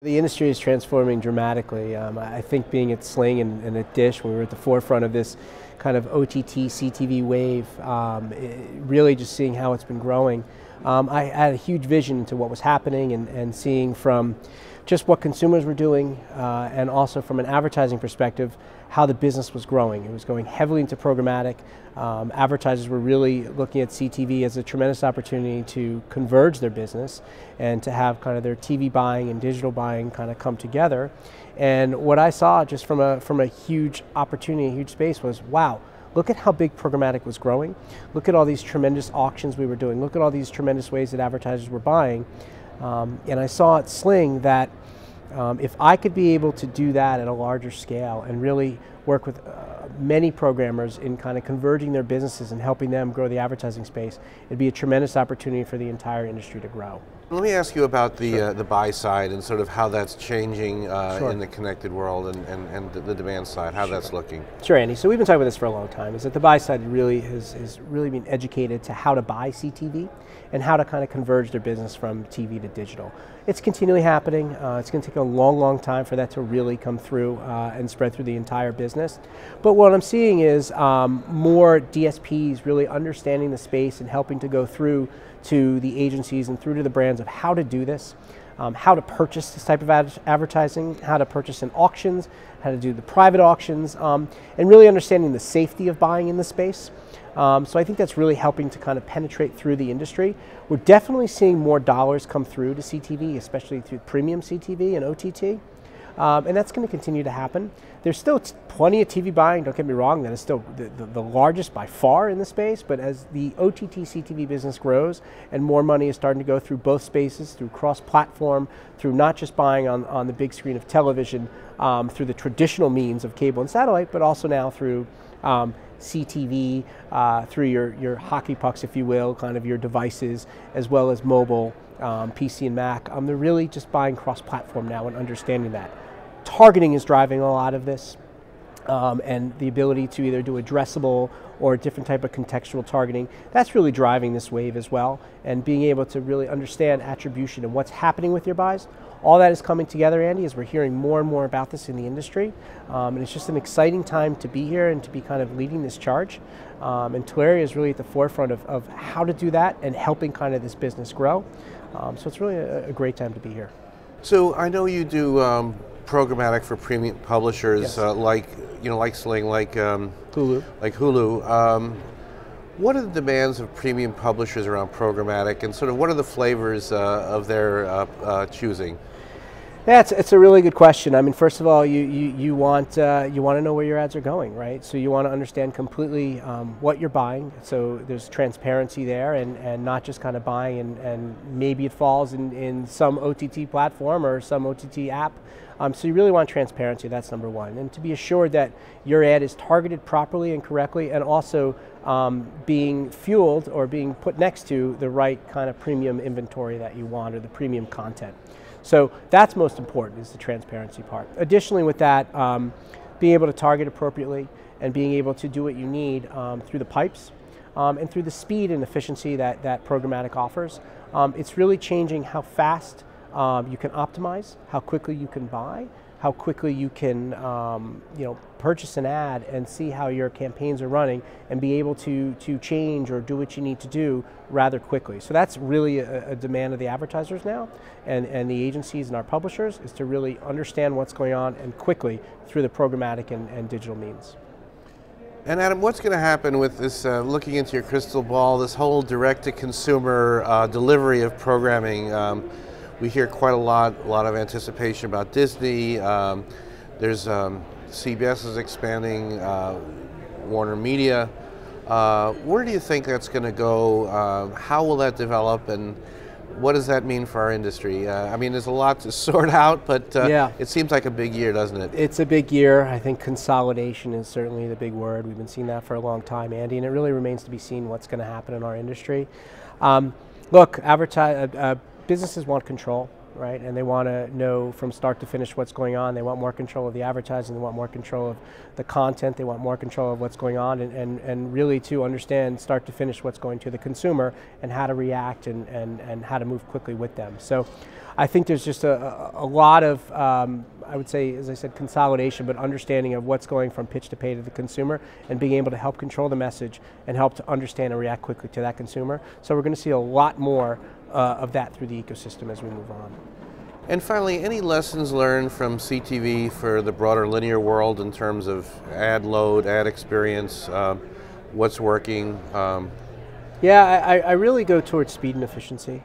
The industry is transforming dramatically. I think being at Sling and at Dish, when we were at the forefront of this kind of OTT, CTV wave, really just seeing how it's been growing. I had a huge vision into what was happening and seeing from just what consumers were doing and also from an advertising perspective, how the business was growing. It was going heavily into programmatic. Advertisers were really looking at CTV as a tremendous opportunity to converge their business and to have kind of their TV buying and digital buying kind of come together. And what I saw just from a huge opportunity, a huge space was, wow, look at how big programmatic was growing. Look at all these tremendous auctions we were doing. Look at all these tremendous ways that advertisers were buying. And I saw at Sling that if I could be able to do that at a larger scale and really work with many programmers in kind of converging their businesses and helping them grow the advertising space, it'd be a tremendous opportunity for the entire industry to grow. Let me ask you about the buy side and sort of how that's changing Sure. in the connected world and the demand side, how that's looking. Sure, Andy. So we've been talking about this for a long time, is that the buy side really has really been educated to how to buy CTV and how to kind of converge their business from TV to digital. It's continually happening. It's going to take a long, long time for that to really come through and spread through the entire business. But what I'm seeing is more DSPs really understanding the space and helping to go through to the agencies and through to the brands of how to do this, how to purchase this type of advertising, how to purchase in auctions, how to do the private auctions, and really understanding the safety of buying in the space. So I think that's really helping to kind of penetrate through the industry. We're definitely seeing more dollars come through to CTV, especially through premium CTV and OTT. And that's going to continue to happen. There's still plenty of TV buying, don't get me wrong, that is still the largest by far in the space, but as the OTT CTV business grows and more money is starting to go through both spaces, through cross-platform, through not just buying on the big screen of television, through the traditional means of cable and satellite, but also now through CTV, through your hockey pucks, if you will, kind of your devices, as well as mobile, PC and Mac. They're really just buying cross-platform now and understanding that. Targeting is driving a lot of this, and the ability to either do addressable or a different type of contextual targeting, that's really driving this wave as well, and being able to really understand attribution and what's happening with your buys. All that is coming together, Andy, as we're hearing more and more about this in the industry, and it's just an exciting time to be here and to be kind of leading this charge. And Telaria is really at the forefront of how to do that and helping kind of this business grow. So it's really a great time to be here. So I know you do programmatic for premium publishers, Yes. like Sling, like Hulu. Like Hulu. What are the demands of premium publishers around programmatic, and sort of what are the flavors of their choosing? Yeah, it's a really good question. I mean, first of all, you want to know where your ads are going, right? So you want to understand completely what you're buying. So there's transparency there, and not just kind of buying and maybe it falls in some OTT platform or some OTT app. So you really want transparency. That's number one, and to be assured that your ad is targeted properly and correctly, and also being fueled or being put next to the right kind of premium inventory that you want, or the premium content. So that's most important, is the transparency part. Additionally with that, being able to target appropriately and being able to do what you need through the pipes and through the speed and efficiency that programmatic offers. It's really changing how fast you can optimize, how quickly you can buy, how quickly you can purchase an ad and see how your campaigns are running and be able to change or do what you need to do rather quickly. So that's really a demand of the advertisers now and the agencies and our publishers, is to really understand what's going on and quickly through the programmatic and digital means. And Adam, what's going to happen with this, looking into your crystal ball, this whole direct-to-consumer delivery of programming? We hear quite a lot of anticipation about Disney. There's CBS is expanding, Warner Media. Where do you think that's going to go? How will that develop, and what does that mean for our industry? I mean, there's a lot to sort out, but yeah. It seems like a big year, doesn't it? It's a big year. I think consolidation is certainly the big word. We've been seeing that for a long time, Andy, and it really remains to be seen what's going to happen in our industry. Look, businesses want control. right? And they want to know from start to finish what's going on. They want more control of the advertising. They want more control of the content. They want more control of what's going on, and really to understand start to finish what's going to the consumer and how to react and how to move quickly with them. So I think there's just a lot of, I would say, as I said, consolidation, but understanding of what's going from pitch to pay to the consumer and being able to help control the message and help to understand and react quickly to that consumer. So we're going to see a lot more of that through the ecosystem as we move on. And finally, any lessons learned from CTV for the broader linear world in terms of ad load, ad experience, what's working? Yeah, I really go towards speed and efficiency.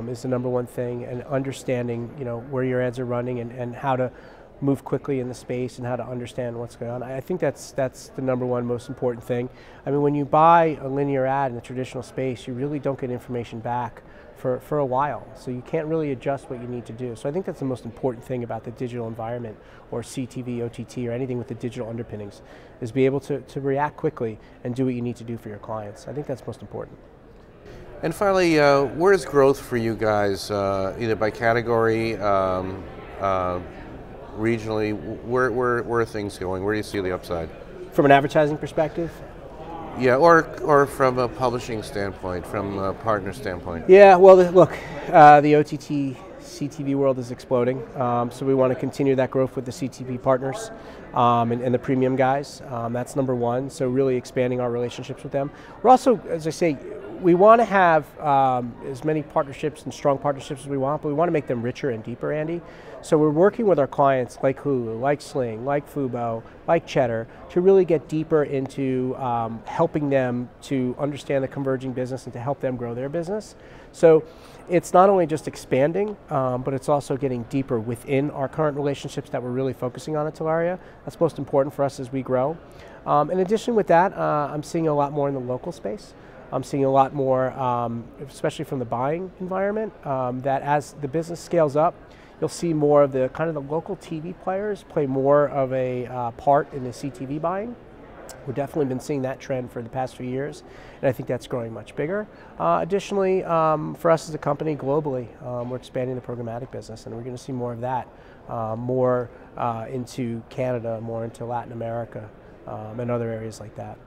Is the number one thing, and understanding where your ads are running and how to move quickly in the space and how to understand what's going on. I think that's the number one most important thing. I mean, when you buy a linear ad in the traditional space, you really don't get information back for a while, so you can't really adjust what you need to do. So I think that's the most important thing about the digital environment, or CTV, OTT, or anything with the digital underpinnings, is be able to react quickly and do what you need to do for your clients. I think that's most important. And finally, where's growth for you guys, either by category, regionally? Where are things going? Where do you see the upside? From an advertising perspective? Yeah, or from a publishing standpoint, from a partner standpoint. Yeah, well, look, the OTT CTV world is exploding, so we want to continue that growth with the CTV partners and the premium guys. That's number one, so really expanding our relationships with them. We're also, as I say, we want to have as many partnerships and strong partnerships as we want, but we want to make them richer and deeper, Andy. So we're working with our clients like Hulu, like Sling, like Fubo, like Cheddar, to really get deeper into helping them to understand the converging business and to help them grow their business. So it's not only just expanding, but it's also getting deeper within our current relationships that we're really focusing on at Telaria. That's most important for us as we grow. In addition with that, I'm seeing a lot more in the local space. I'm seeing a lot more, especially from the buying environment, that as the business scales up, you'll see more of the kind of the local TV players play more of a part in the CTV buying. We've definitely been seeing that trend for the past few years, and I think that's growing much bigger. Additionally, for us as a company globally, we're expanding the programmatic business, and we're going to see more of that, more into Canada, more into Latin America, and other areas like that.